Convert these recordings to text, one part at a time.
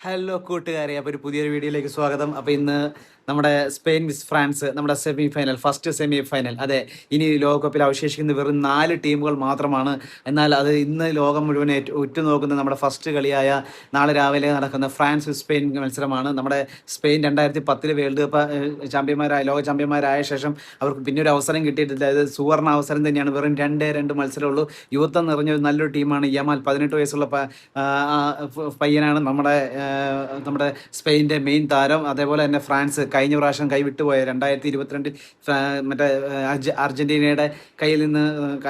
Hello കൂട്ടുകാരെ, അപ്പോൾ ഒരു പുതിയൊരു വീഡിയോയിലേക്ക് സ്വാഗതം. അപ്പോൾ ഇന്ന് നമ്മുടെ സ്പെയിൻ വിസ് ഫ്രാൻസ് നമ്മുടെ semi final, first semi final. അതെ, ഇനി ലോകകപ്പിൽ അവശേഷിക്കുന്ന വെറും 4 ടീമുകൾ മാത്രമാണ്. എന്നാൽ അത് ഇന്ന് ലോകം മുഴുവൻ ഉറ്റുനോക്കുന്ന നമ്മുടെ ഫസ്റ്റ് കളിയായ നാളെ രാവിലെ നടക്കുന്ന ഫ്രാൻസ് വിസ് സ്പെയിൻ മത്സരമാണ്. നമ്മുടെ സ്പെയിൻ 2010 വേൾഡ് കപ്പ് ചാമ്പ്യന്മാരായ ലോക ചാമ്പ്യന്മാരായ ശേഷം അവർക്ക് പിന്നെ ഒരു അവസരം കിട്ടിയിട്ടില്ല. ഇത് സുവർണ അവസരം തന്നെയാണ്. വെറും 2 മത്സരമുള്ളൂ. യുവത്വം നിറഞ്ഞ ഒരു നല്ലൊരു ടീമാണ് യമാൽ. 18 വയസ്സുള്ള പയ്യനാണ് നമ്മുടെ സ്പെയിൻ്റെ മെയിൻ താരം. അതേപോലെ തന്നെ ഫ്രാൻസ് കഴിഞ്ഞ പ്രാവശ്യം കൈവിട്ടുപോയ 2022 മറ്റേ അർജന്റീനയുടെ കയ്യിൽ നിന്ന്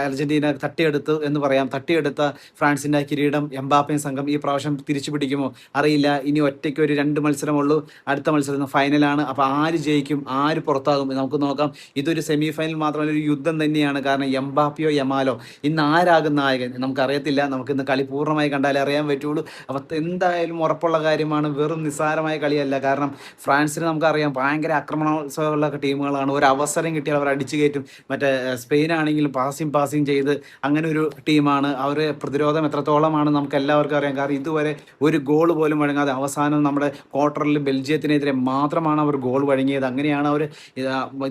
അർജന്റീന തട്ടിയെടുത്തു എന്ന് പറയാം. തട്ടിയെടുത്ത ഫ്രാൻസിൻ്റെ കിരീടം എംബാപ്പയും സംഘം ഈ പ്രാവശ്യം തിരിച്ചു പിടിക്കുമോ അറിയില്ല. ഇനി ഒറ്റയ്ക്ക് ഒരു 2 മത്സരമുള്ളൂ. അടുത്ത മത്സരം ഫൈനലാണ്. അപ്പോൾ ആര് ജയിക്കും, ആര് പുറത്താകും നമുക്ക് നോക്കാം. ഇതൊരു സെമി ഫൈനൽ മാത്രമല്ല, ഒരു യുദ്ധം തന്നെയാണ്. കാരണം എംബാപ്പയോ യമാലോ ഇന്ന് ആരാകും നായകൻ നമുക്കറിയത്തില്ല. നമുക്കിന്ന് കളി പൂർണ്ണമായി കണ്ടാലേ അറിയാൻ പറ്റുള്ളൂ. അപ്പോൾ എന്തായാലും ഉറപ്പുള്ള കാര്യമാണ്, വെറും നിസ്സാരമായ കളിയല്ല. കാരണം ഫ്രാൻസിന് നമുക്കറിയാം ഭയങ്കര ആക്രമണോത്സവമുള്ള ടീമുകളാണ്. ഒരു അവസരം കിട്ടിയാൽ അവർ അടിച്ചു കയറ്റും. മറ്റേ സ്പെയിനാണെങ്കിലും പാസിങ് ചെയ്ത് അങ്ങനെ ഒരു ടീമാണ്. അവർ പ്രതിരോധം എത്രത്തോളമാണ് നമുക്ക് എല്ലാവർക്കും അറിയാം. കാരണം ഇതുവരെ ഒരു ഗോൾ പോലും വഴങ്ങാതെ അവസാനം നമ്മുടെ ക്വാർട്ടറിൽ ബെൽജിയത്തിനെതിരെ മാത്രമാണ് അവർ ഗോൾ വഴങ്ങിയത്. അങ്ങനെയാണ് അവർ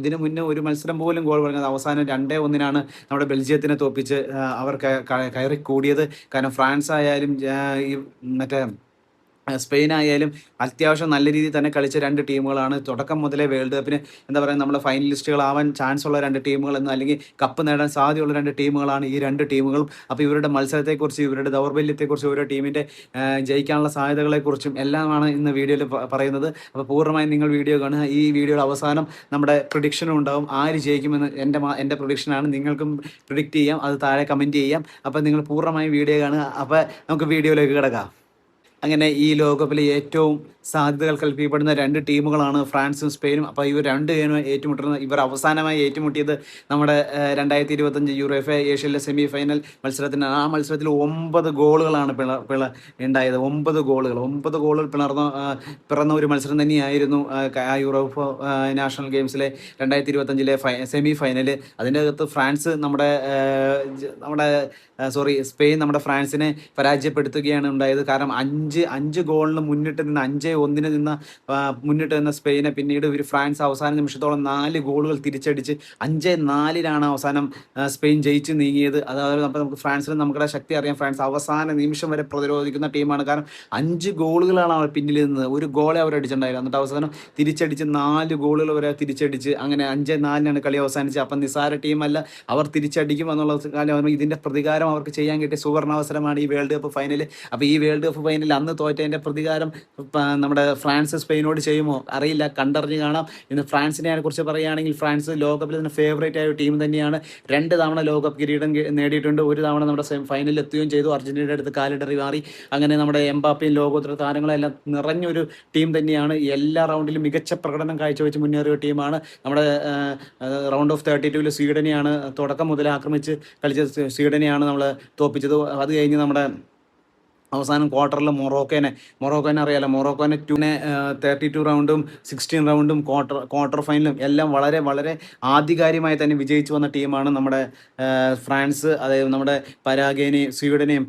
ഇതിനു മുന്നേ ഒരു മത്സരം പോലും ഗോൾ വഴങ്ങാതെ അവസാനം 2-1 നമ്മുടെ ബെൽജിയത്തിനെ തോപ്പിച്ച് അവർ കയറി കൂടിയത്. കാരണം ഫ്രാൻസ് ആയാലും ഈ മറ്റേ സ്പെയിൻ ആയാലും അത്യാവശ്യം നല്ല രീതിയിൽ തന്നെ കളിച്ച 2 ടീമുകളാണ്. തുടക്കം മുതലേ വേൾഡ് കപ്പിന് എന്താ പറയുക, നമ്മുടെ ഫൈനലിസ്റ്റുകളാവാൻ ചാൻസ് ഉള്ള 2 ടീമുകളെന്ന്, അല്ലെങ്കിൽ കപ്പ് നേടാൻ സാധ്യതയുള്ള 2 ടീമുകളാണ് ഈ 2 ടീമുകളും. അപ്പോൾ ഇവരുടെ മത്സരത്തെക്കുറിച്ച്, ഇവരുടെ ദൗർബല്യത്തെക്കുറിച്ച്, ഓരോ ടീമിൻ്റെ ജയിക്കാനുള്ള സാധ്യതകളെക്കുറിച്ചും എല്ലാമാണ് ഇന്ന് വീഡിയോയിൽ പറയുന്നത്. അപ്പോൾ പൂർണ്ണമായും നിങ്ങൾ വീഡിയോ കാണുക. ഈ വീഡിയോയുടെ അവസാനം നമ്മുടെ പ്രഡിക്ഷനും ഉണ്ടാവും. ആര് ജയിക്കുമെന്ന് എൻ്റെ പ്രഡിക്ഷനാണ്. നിങ്ങൾക്കും പ്രിഡിക്റ്റ് ചെയ്യാം, അത് താഴെ കമൻറ്റ് ചെയ്യാം. അപ്പോൾ നിങ്ങൾ പൂർണ്ണമായും വീഡിയോ കാണുക. അപ്പോൾ നമുക്ക് വീഡിയോയിലേക്ക് കിടക്കാം. അങ്ങനെ ഈ ലോകകപ്പിലെ ഏറ്റവും സാധ്യതകൾ കൽപ്പിക്കപ്പെടുന്ന 2 ടീമുകളാണ് ഫ്രാൻസും സ്പെയിനും. അപ്പോൾ ഇവർ 2 ഏറ്റുമുട്ടുന്നത്, ഇവർ അവസാനമായി ഏറ്റുമുട്ടിയത് നമ്മുടെ 2025 യുറോഫ ഏഷ്യയിലെ സെമി ഫൈനൽ മത്സരത്തിന്. ആ മത്സരത്തിൽ 9 ഗോളുകളാണ് ഉണ്ടായത്. 9 ഗോളുകൾ പിറന്ന ഒരു മത്സരം തന്നെയായിരുന്നു ആ യൂറോപ്പ് നാഷണൽ ഗെയിംസിലെ 2025 സെമി ഫൈനൽ. അതിൻ്റെ അകത്ത് ഫ്രാൻസ് സ്പെയിൻ നമ്മുടെ ഫ്രാൻസിനെ പരാജയപ്പെടുത്തുകയാണ് ഉണ്ടായത്. കാരണം 5 ഗോളിന് മുന്നിട്ട് നിന്ന് 5-1 മുന്നിട്ട് നിന്ന സ്പെയിനെ പിന്നീട് ഫ്രാൻസ് അവസാന നിമിഷത്തോളം 4 ഗോളുകൾ തിരിച്ചടിച്ച് 5-4 അവസാനം സ്പെയിൻ ജയിച്ച് നീങ്ങിയത്. അതായത് അപ്പോൾ നമുക്ക് ഫ്രാൻസിന് നമുക്കുടെ ശക്തി അറിയാം. ഫ്രാൻസ് അവസാന നിമിഷം വരെ പ്രതിരോധിക്കുന്ന ടീമാണ്. കാരണം 5 ഗോളുകളാണ് അവർ പിന്നിൽ നിന്നത്. ഒരു ഗോളെ അവർ അടിച്ചിട്ടുണ്ടായിരുന്നു. എന്നിട്ട് അവസാനം തിരിച്ചടിച്ച് 4 ഗോളുകൾ വരെ തിരിച്ചടിച്ച് അങ്ങനെ 5-4 കളി അവസാനിച്ച്. അപ്പം നിസ്സാര ടീമല്ല, അവർ തിരിച്ചടിക്കും എന്നുള്ള കാര്യം. ഇതിൻ്റെ പ്രതികാരം അവർക്ക് ചെയ്യാൻ കിട്ടിയ സുവർണാവസരമാണ് ഈ വേൾഡ് കപ്പ് ഫൈനൽ. അപ്പോൾ ഈ വേൾഡ് കപ്പ് ഫൈനലിൽ അന്ന് തോറ്റതിൻ്റെ പ്രതികാരം നമ്മുടെ ഫ്രാൻസ് സ്പെയിനോട് ചെയ്യുമോ അറിയില്ല, കണ്ടറിഞ്ഞ് കാണാം. ഇന്ന് ഫ്രാൻസിനെ കുറിച്ച് പറയുകയാണെങ്കിൽ ഫ്രാൻസ് ലോകകപ്പിൽ തന്നെ ഫേവറേറ്റ് ആയ ഒരു ടീം തന്നെയാണ്. 2 തവണ ലോകകപ്പ് കിരീടം നേടിയിട്ടുണ്ട്. ഒരു തവണ നമ്മുടെ ഫൈനലിൽ എത്തുകയും ചെയ്തു. അർജന്റീനയുടെ അടുത്ത് കാലിടറി മാറി. അങ്ങനെ നമ്മുടെ എംബാപ്പയും ലോകോത്തര താരങ്ങളെല്ലാം നിറഞ്ഞൊരു ടീം തന്നെയാണ്. എല്ലാ റൗണ്ടിലും മികച്ച പ്രകടനം കാഴ്ചവെച്ച് മുന്നേറിയ ടീമാണ്. നമ്മുടെ റൗണ്ട് ഓഫ് 32 സ്വീഡനെയാണ് തുടക്കം മുതൽ ആക്രമിച്ച് കളിച്ച സ്വീഡനെയാണ് നമ്മൾ തോപ്പിച്ചത്. അത് കഴിഞ്ഞ് നമ്മുടെ അവസാനം ക്വാർട്ടറിൽ മൊറോക്കോനെ അറിയാലോ. മൊറോക്കോനെ 32 റൗണ്ടും 16 റൗണ്ടും ക്വാർട്ടർ ഫൈനലും എല്ലാം വളരെ വളരെ ആധികാരികമായി തന്നെ വിജയിച്ചു വന്ന ടീമാണ് നമ്മുടെ ഫ്രാൻസ്. അതായത് നമ്മുടെ സ്വീഡനെയും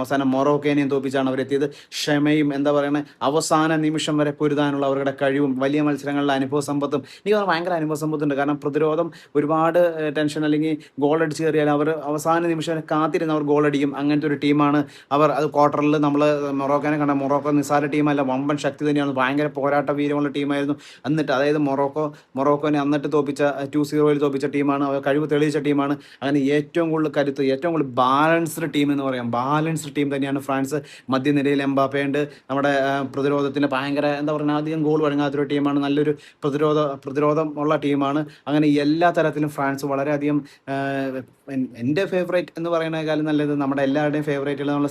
അവസാനം മൊറോക്കോനെയും തോപ്പിച്ചാണ് അവരെത്തിയത്. ക്ഷമയും എന്താ പറയുന്നത്, അവസാന നിമിഷം വരെ പൊരുതാനുള്ള അവരുടെ കഴിവും വലിയ മത്സരങ്ങളിലെ അനുഭവ സമ്പത്തും എനിക്ക് ഭയങ്കര അനുഭവ സമ്പത്തുണ്ട്. കാരണം പ്രതിരോധം ഒരുപാട് ടെൻഷൻ അല്ലെങ്കിൽ ഗോൾ അടിച്ച് കയറിയാൽ അവർ അവസാന നിമിഷം വരെ കാത്തിരുന്ന് അവർ ഗോൾ അടിക്കും. അങ്ങനത്തെ ഒരു ടീമാണ് അവർ. അത് ക്വാർട്ടറിൽ നമ്മൾ മൊറോക്കോനെ കണ്ട. മൊറോക്കോ നിസ്സാര ടീമല്ല, വമ്പൻ ശക്തി തന്നെയാണ്. ഭയങ്കര പോരാട്ട വീരമുള്ള ടീമായിരുന്നു. അതായത് മൊറോക്കോനെ എന്നിട്ട് തോപ്പിച്ച 2-0 തോപ്പിച്ച ടീമാണ്. അവർ കഴിവ് തെളിയിച്ച ടീമാണ്. അങ്ങനെ ഏറ്റവും കൂടുതൽ കരുത്ത്, ഏറ്റവും കൂടുതൽ ബാലൻസ്ഡ് ടീം എന്ന് പറയാം. ബാലൻസ്ഡ് ടീം തന്നെയാണ് ഫ്രാൻസ്. മധ്യനിരയിൽ എംബാപ്പയുണ്ട്. നമ്മുടെ പ്രതിരോധത്തിന് ഭയങ്കര എന്താ പറയുക, അധികം ഗോൾ വഴങ്ങാത്തൊരു ടീമാണ്. നല്ലൊരു പ്രതിരോധം ഉള്ള ടീമാണ്. അങ്ങനെ എല്ലാ തരത്തിലും ഫ്രാൻസ് വളരെയധികം എൻ്റെ ഫേവറേറ്റ് എന്ന് പറയുന്നതിനേക്കാളും നല്ലത് നമ്മുടെ എല്ലാവരുടെയും ഫേവറേറ്റുകൾ നമ്മൾ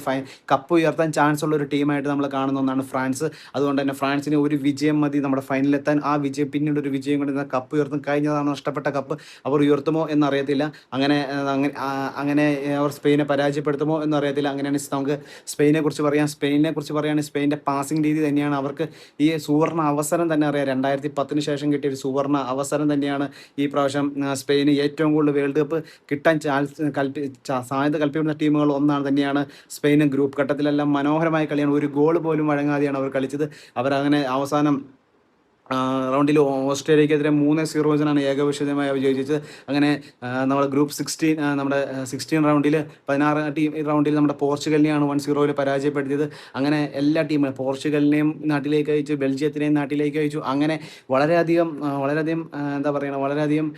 കപ്പ് ഉയർത്താൻ ചാൻസ് ഉള്ള ഒരു ടീമായിട്ട് നമ്മൾ കാണുന്ന ഒന്നാണ് ഫ്രാൻസ്. അതുകൊണ്ട് തന്നെ ഫ്രാൻസിന് ഒരു വിജയം മതി നമ്മുടെ ഫൈനലിലെത്താൻ. ആ വിജയം പിന്നീട് ഒരു വിജയം കൊണ്ട് കപ്പ് ഉയർത്തും. കഴിഞ്ഞതാണ് നഷ്ടപ്പെട്ട കപ്പ് അവർ ഉയർത്തുമോ എന്നറിയത്തില്ല. അങ്ങനെ അവർ സ്പെയിനെ പരാജയപ്പെടുത്തുമോ എന്നറിയത്തില്ല. അങ്ങനെയാണ് നമുക്ക് സ്പെയിനെ കുറിച്ച് പറയുകയാണെങ്കിൽ സ്പെയിൻ്റെ പാസിംഗ് രീതി തന്നെയാണ് അവർക്ക് ഈ സുവർണ അവസരം തന്നെ അറിയാം. 2010 ശേഷം കിട്ടിയ ഒരു സുവർണ അവസരം തന്നെയാണ് ഈ പ്രാവശ്യം സ്പെയിന് ഏറ്റവും കൂടുതൽ വേൾഡ് കപ്പ് കിട്ടാൻ സാധ്യത കൽപ്പിക്കുന്ന ടീമുകൾ ഒന്നാണ് തന്നെയാണ് സ്പെയിന്. ഗ്രൂപ്പ് ഘട്ടത്തിൽ ഘട്ടത്തിലെല്ലാം മനോഹരമായ കളിയാണ്. ഒരു ഗോൾ പോലും വഴങ്ങാതെയാണ് അവർ കളിച്ചത്. അവരങ്ങനെ അവസാനം റൗണ്ടിൽ ഓസ്ട്രേലിയക്കെതിരെ 3-0 ഏകപക്ഷീയമായി വിജയിച്ചത്. അങ്ങനെ നമ്മുടെ ഗ്രൂപ്പ് 16 നമ്മുടെ 16 റൗണ്ടിൽ 16 ടീം റൗണ്ടിൽ നമ്മുടെ പോർച്ചുഗലിനെയാണ് 1-0 പരാജയപ്പെടുത്തിയത്. അങ്ങനെ എല്ലാ ടീമും പോർച്ചുഗലിനെയും നാട്ടിലേക്ക് അയച്ചു, ബെൽജിയത്തിനെയും നാട്ടിലേക്ക് അയച്ചു. അങ്ങനെ വളരെയധികം എന്താ പറയുക, വളരെയധികം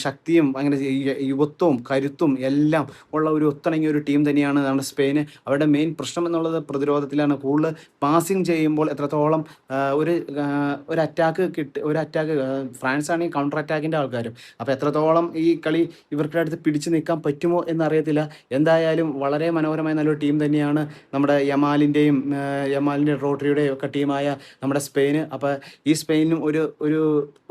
ശക്തിയും അങ്ങനെ യുവത്വവും കരുത്തും എല്ലാം ഉള്ള ഒരു ഒത്തിണങ്ങിയ ഒരു ടീം തന്നെയാണ് നമ്മുടെ സ്പെയിന്. അവരുടെ മെയിൻ പ്രശ്നം എന്നുള്ളത് പ്രതിരോധത്തിലാണ്. കൂടുതൽ പാസിങ് ചെയ്യുമ്പോൾ എത്രത്തോളം ഒരു അറ്റാക്ക് ഫ്രാൻസ് ആണെങ്കിൽ കൗണ്ടർ അറ്റാക്കിൻ്റെ ആൾക്കാരും. അപ്പോൾ എത്രത്തോളം ഈ കളി ഇവർക്ക് അടുത്ത് പിടിച്ചു നിൽക്കാൻ പറ്റുമോ എന്നറിയത്തില്ല. എന്തായാലും വളരെ മനോഹരമായ നല്ലൊരു ടീം തന്നെയാണ് നമ്മുടെ യമാലിൻ്റെ റോഡ്രിയുടെയും ഒക്കെ ടീമായ നമ്മുടെ സ്പെയിന്. അപ്പോൾ ഈ സ്പെയിനും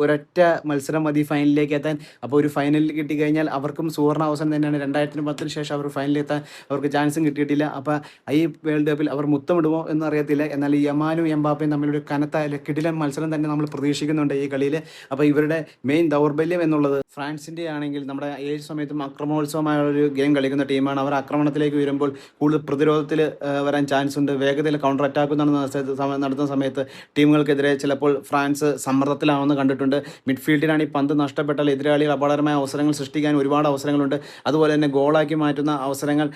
ഒരൊറ്റ മത്സരം മതി ഫൈനലിലേക്ക് എത്താൻ. അപ്പോൾ ഒരു ഫൈനലിൽ കിട്ടിക്കഴിഞ്ഞാൽ അവർക്കും സുവർണ്ണ അവസരം തന്നെയാണ്. 2010 ശേഷം അവർ ഫൈനലിലെത്താൻ അവർക്ക് ചാൻസും കിട്ടിയിട്ടില്ല. അപ്പോൾ ഈ വേൾഡ് കപ്പിൽ അവർ മുത്തമിടുമോ എന്നറിയത്തില്ല. എന്നാൽ യമാലും എംബാപ്പയും തമ്മിലൊരു കനത്ത കിടിലൻ മത്സരം തന്നെ നമ്മൾ പ്രതീക്ഷിക്കുന്നുണ്ട് ഈ കളിയിൽ. അപ്പോൾ ഇവരുടെ മെയിൻ ദൗർബല്യം എന്നുള്ളത് ഫ്രാൻസിൻ്റെ ആണെങ്കിൽ നമ്മുടെ ഏത് സമയത്തും ആക്രമണോത്സവമായ ഒരു ഗെയിം കളിക്കുന്ന ടീമാണ്. അവർ ആക്രമണത്തിലേക്ക് വരുമ്പോൾ കൂടുതൽ പ്രതിരോധത്തിൽ വരാൻ ചാൻസ് ഉണ്ട്. വേഗതയിൽ കൗണ്ടർ അറ്റാക്ക് നടത്തുന്ന സമയത്ത് ടീമുകൾക്കെതിരെ ചിലപ്പോൾ ഫ്രാൻസ് സമ്മർദ്ദത്തിലാണെന്ന് കണ്ടിട്ടുണ്ട്. മിഡ്ഫീൽഡിനാണ് ഈ പന്ത് നഷ്ടപ്പെട്ടാൽ എതിരാളികൾ അപകടകരമായ അവസരങ്ങൾ സൃഷ്ടിക്കാൻ ഒരുപാട് അവസരങ്ങളുണ്ട്. അതുപോലെ തന്നെ ഗോളാക്കി മാറ്റുന്ന അവസരങ്ങൾ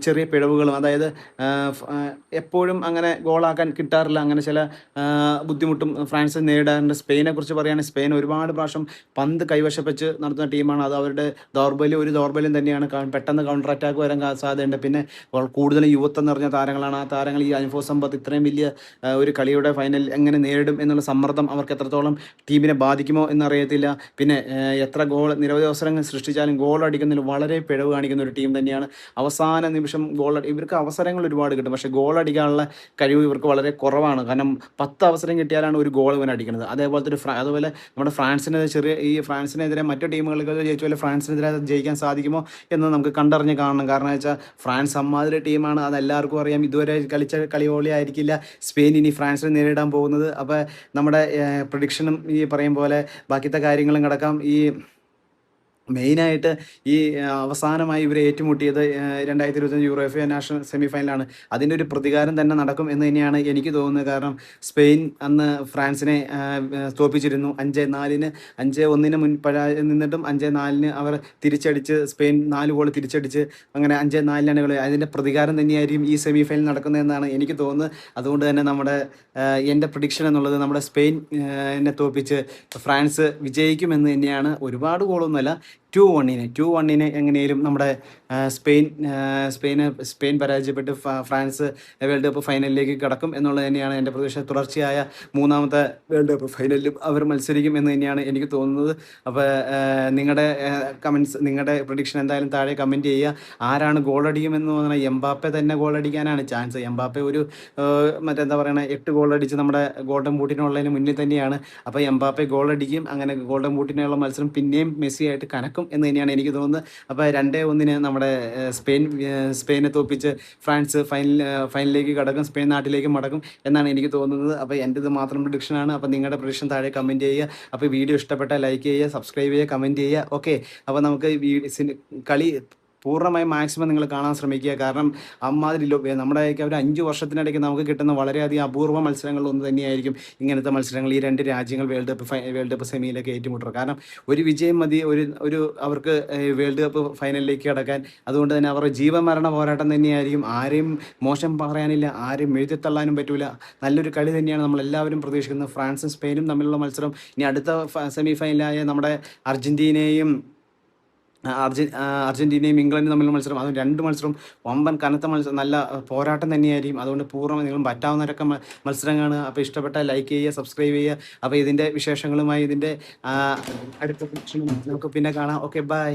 ചെറിയ പിഴവുകളും, അതായത് എപ്പോഴും അങ്ങനെ ഗോളാക്കാൻ കിട്ടാറില്ല. അങ്ങനെ ചില ബുദ്ധിമുട്ടും ഫ്രാൻസ് നേരിടാറുണ്ട്. സ്പെയിനെ കുറിച്ച് പറയുകയാണെങ്കിൽ സ്പെയിൻ ഒരുപാട് പ്രാവശ്യം പന്ത് കൈവശം വെച്ച് നടത്തുന്ന ടീമാണ്. അത് അവരുടെ ദൗർബല്യം തന്നെയാണ്. പെട്ടെന്ന് കൗണ്ടർ അറ്റാക്ക് വരാൻ സാധ്യതയുണ്ട്. പിന്നെ കൂടുതലും യുവത്വം നിറഞ്ഞ താരങ്ങളാണ്. ആ താരങ്ങൾ ഈ അനുഭവ സമ്പത്ത് ഇത്രയും വലിയ ഒരു കളിയുടെ ഫൈനൽ എങ്ങനെ നേരിടും എന്നുള്ള സമ്മർദ്ദം അവർക്ക് എത്രത്തോളം ടീമിനെ ബാധിക്കുമോ എന്നറിയത്തില്ല. പിന്നെ എത്ര നിരവധി അവസരങ്ങൾ സൃഷ്ടിച്ചാലും ഗോൾ അടിക്കുന്നതിൽ വളരെ പിഴവ് കാണിക്കുന്ന ഒരു ടീം തന്നെയാണ്. അവസാന നിമിഷം ഇവർക്ക് അവസരങ്ങൾ ഒരുപാട് കിട്ടും, പക്ഷേ ഗോൾ അടിക്കാനുള്ള കഴിവ് ഇവർക്ക് വളരെ കുറവാണ്. കാരണം 10 അവസരം കിട്ടിയാലാണ് ഒരു ഗോൾ ഇവൻ അടിക്കുന്നത്. അതുപോലെ നമ്മുടെ ഫ്രാൻസിനെതിരെ മറ്റു ടീമുകൾക്ക് ജയിച്ച പോലെ ഫ്രാൻസിനെതിരെ ജയിക്കാൻ സാധിക്കുമോ എന്ന് നമുക്ക് കണ്ടറിഞ്ഞ് കാണണം. കാരണം വെച്ചാൽ ഫ്രാൻസ് അമ്മാതിരി ടീമാണ്, അതെല്ലാവർക്കും അറിയാം. ഇതുവരെ കളിച്ച കളി പോലെ ആയിരിക്കില്ല സ്പെയിൻ ഇനി ഫ്രാൻസിനെ നേരിടാൻ പോകുന്നത്. അപ്പോൾ നമ്മുടെ പ്രഡിക്ഷനും ഈ പറയും പോലെ ബാക്കിത്തെ കാര്യങ്ങളും കിടക്കാം. ഈ മെയിനായിട്ട് ഈ അവസാനമായി ഇവരെ ഏറ്റുമുട്ടിയത് 2025 യൂറോപ്യ നാഷണൽ സെമി ഫൈനലാണ്. അതിൻ്റെ ഒരു പ്രതികാരം തന്നെ നടക്കും എന്ന് തന്നെയാണ് എനിക്ക് തോന്നുന്നത്. കാരണം സ്പെയിൻ അന്ന് ഫ്രാൻസിനെ തോൽപ്പിച്ചിരുന്നു 5-4. 5-1 നിന്നിട്ടും 5-4 അവർ തിരിച്ചടിച്ച് സ്പെയിൻ 4 ഗോൾ തിരിച്ചടിച്ച് അങ്ങനെ 5-4 കളി. അതിൻ്റെ പ്രതികാരം തന്നെയായിരിക്കും ഈ സെമി ഫൈനൽ നടക്കുന്നതെന്നാണ് എനിക്ക് തോന്നുന്നത്. അതുകൊണ്ട് തന്നെ എൻ്റെ പ്രഡിക്ഷൻ എന്നുള്ളത് നമ്മുടെ സ്പെയിൻ എന്നെ തോൽപ്പിച്ച് ഫ്രാൻസ് വിജയിക്കുമെന്ന് തന്നെയാണ്. ഒരുപാട് ഗോളൊന്നുമല്ല, 2-1 എങ്ങനെയും നമ്മുടെ സ്പെയിൻ പരാജയപ്പെട്ട് ഫ്രാൻസ് വേൾഡ് കപ്പ് ഫൈനലിലേക്ക് കടക്കും എന്നുള്ളത് തന്നെയാണ് എൻ്റെ പ്രതീക്ഷ. തുടർച്ചയായ 3ാമത്തെ വേൾഡ് കപ്പ് ഫൈനലിലും അവർ മത്സരിക്കും എന്ന് തന്നെയാണ് എനിക്ക് തോന്നുന്നത്. അപ്പോൾ നിങ്ങളുടെ കമൻറ്റ്സ്, നിങ്ങളുടെ പ്രഡിക്ഷൻ എന്തായാലും താഴെ കമൻറ്റ് ചെയ്യുക. ആരാണ് ഗോളടിക്കുമെന്ന് തോന്നുന്നത്? എംബാപ്പെ തന്നെ ഗോളടിക്കാനാണ് ചാൻസ്. എംബാപ്പെ ഒരു 8 ഗോളടിച്ച് നമ്മുടെ ഗോൾഡൻ ബൂട്ടിനുള്ളതിന് മുന്നിൽ തന്നെയാണ്. അപ്പോൾ എംബാപ്പെ ഗോളടിക്കും. അങ്ങനെ ഗോൾഡൻ ബൂട്ടിനുള്ള മത്സരം പിന്നെയും മെസ്സിയായിട്ട് കനക്കും എന്ന് തന്നെയാണ് എനിക്ക് തോന്നുന്നത്. അപ്പോൾ 2-1 നമ്മുടെ സ്പെയിനെ തോൽപ്പിച്ച് ഫ്രാൻസ് ഫൈനലിലേക്ക് കടക്കും, സ്പെയിൻ നാട്ടിലേക്ക് മടക്കും എന്നാണ് എനിക്ക് തോന്നുന്നത്. അപ്പോൾ എൻ്റെ ഇത് മാത്രം പ്രഡിക്ഷനാണ്. അപ്പോൾ നിങ്ങളുടെ പ്രഡിക്ഷൻ താഴെ കമൻറ്റ് ചെയ്യുക. അപ്പോൾ വീഡിയോ ഇഷ്ടപ്പെട്ടാൽ ലൈക്ക് ചെയ്യുക, സബ്സ്ക്രൈബ് ചെയ്യുക, കമൻറ്റ് ചെയ്യുക. ഓക്കെ, അപ്പോൾ നമുക്ക് കളി പൂർണ്ണമായും മാക്സിമം നിങ്ങൾ കാണാൻ ശ്രമിക്കുക. കാരണം അമ്മാതിരി നമ്മുടെയൊക്കെ ഒരു 5 വർഷത്തിനിടയ്ക്ക് നമുക്ക് കിട്ടുന്ന വളരെയധികം അപൂർവ മത്സരങ്ങളൊന്നും തന്നെയായിരിക്കും ഇങ്ങനത്തെ മത്സരങ്ങൾ. ഈ 2 രാജ്യങ്ങൾ വേൾഡ് കപ്പ് സെമിയിലൊക്കെ ഏറ്റുമുട്ടുക. കാരണം ഒരു വിജയം മതി അവർക്ക് വേൾഡ് കപ്പ് ഫൈനലിലേക്ക് കടക്കാൻ. അതുകൊണ്ട് തന്നെ അവരുടെ ജീവമരണ പോരാട്ടം തന്നെയായിരിക്കും. ആരെയും മോശം പറയാനില്ല, ആരെയും എഴുതിത്തള്ളാനും പറ്റില്ല. നല്ലൊരു കളി തന്നെയാണ് നമ്മളെല്ലാവരും പ്രതീക്ഷിക്കുന്നത്. ഫ്രാൻസും സ്പെയിനും തമ്മിലുള്ള മത്സരം, ഇനി അടുത്ത സെമി ഫൈനലായ നമ്മുടെ അർജൻറ്റീനയും ഇംഗ്ലണ്ടും തമ്മിലുള്ള മത്സരം, അതും 2 മത്സരം വമ്പൻ കനത്ത മത്സരം, നല്ല പോരാട്ടം തന്നെയായിരിക്കും. അതുകൊണ്ട് പൂർണ്ണമായി നിങ്ങൾ പറ്റാവുന്നവരൊക്കെ മത്സരങ്ങളാണ്. അപ്പോൾ ഇഷ്ടപ്പെട്ടാൽ ലൈക്ക് ചെയ്യുക, സബ്സ്ക്രൈബ് ചെയ്യുക. അപ്പോൾ ഇതിൻ്റെ വിശേഷങ്ങളുമായി ഇതിൻ്റെ അടുത്ത നമുക്ക് പിന്നെ കാണാം. Okay, by.